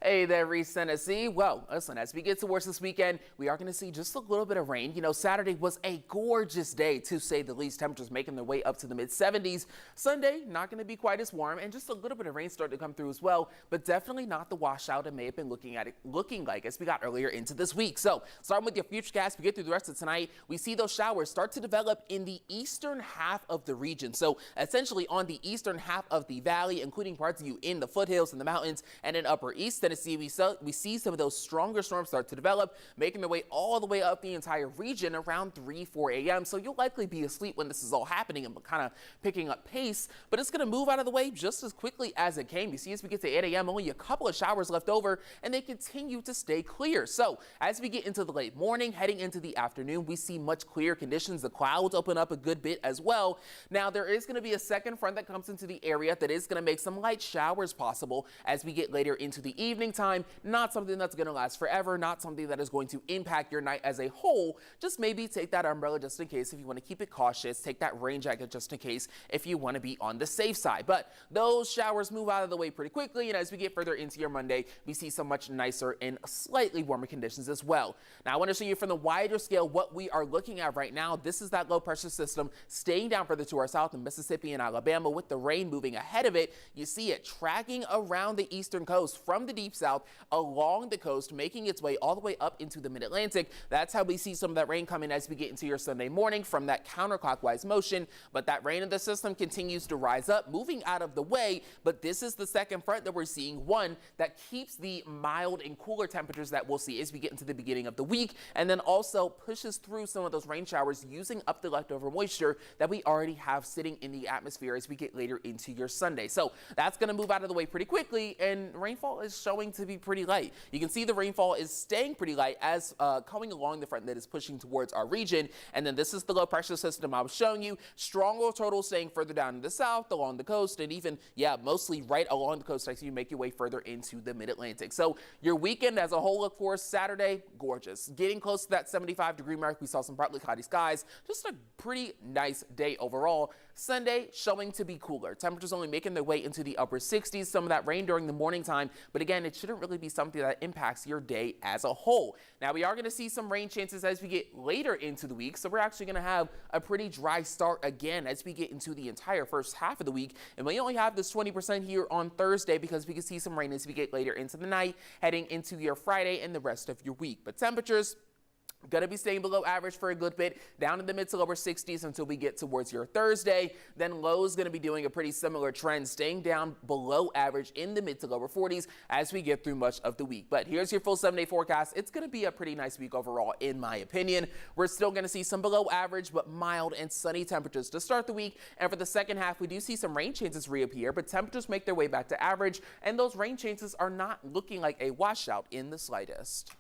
Hey there, East Tennessee. Well, listen, as we get towards this weekend, we are going to see just a little bit of rain. You know, Saturday was a gorgeous day, to say the least. Temperatures making their way up to the mid-70s. Sunday, not going to be quite as warm, and just a little bit of rain starting to come through as well, but definitely not the washout it may have been looking like as we got earlier into this week. So, starting with your futurecast, we get through the rest of tonight. We see those showers start to develop in the eastern half of the region. So, essentially on the eastern half of the valley, including parts of you in the foothills and the mountains and in upper East Tennessee, we see some of those stronger storms start to develop, making their way all the way up the entire region around 3-4 a.m. So you'll likely be asleep when this is all happening and kind of picking up pace, but it's going to move out of the way just as quickly as it came. You see, as we get to 8 a.m., only a couple of showers left over, and they continue to stay clear. So as we get into the late morning, heading into the afternoon, we see much clearer conditions. The clouds open up a good bit as well. Now, there is going to be a second front that comes into the area that is going to make some light showers possible as we get later into the evening time. Not something that's going to last forever, not something that is going to impact your night as a whole. Just maybe take that umbrella just in case if you want to keep it cautious. Take that rain jacket just in case if you want to be on the safe side. But those showers move out of the way pretty quickly, and as we get further into your Monday, we see some much nicer and slightly warmer conditions as well. Now, I want to show you from the wider scale what we are looking at right now. This is that low pressure system staying down further to our south in Mississippi and Alabama, with the rain moving ahead of it. You see it tracking around the eastern coast from the deep south along the coast, making its way all the way up into the mid-Atlantic. That's how we see some of that rain coming as we get into your Sunday morning from that counterclockwise motion. But that rain in the system continues to rise up, moving out of the way. But this is the second front that we're seeing, one that keeps the mild and cooler temperatures that we'll see as we get into the beginning of the week, and then also pushes through some of those rain showers, using up the leftover moisture that we already have sitting in the atmosphere as we get later into your Sunday. So that's going to move out of the way pretty quickly, and rainfall is showing to be pretty light. You can see the rainfall is staying pretty light as coming along the front that is pushing towards our region. And then this is the low pressure system I was showing you. Stronger total staying further down in the south along the coast, and even, mostly right along the coast as you make your way further into the mid-Atlantic. So your weekend as a whole, look for Saturday, gorgeous. Getting close to that 75-degree mark. We saw some partly cloudy skies. Just a pretty nice day overall. Sunday showing to be cooler. Temperatures only making their way into the upper 60s. Some of that rain during the morning time, but again, it shouldn't really be something that impacts your day as a whole. Now, we are going to see some rain chances as we get later into the week, so we're actually going to have a pretty dry start again as we get into the entire first half of the week, and we only have this 20% here on Thursday because we can see some rain as we get later into the night, heading into your Friday and the rest of your week. But temperatures going to be staying below average for a good bit, down in the mid to lower 60s until we get towards your Thursday. Then lows going to be doing a pretty similar trend, staying down below average in the mid to lower 40s as we get through much of the week. But here's your full 7-day forecast. It's going to be a pretty nice week overall, in my opinion. We're still going to see some below average but mild and sunny temperatures to start the week. And for the second half, we do see some rain chances reappear, but temperatures make their way back to average, and those rain chances are not looking like a washout in the slightest.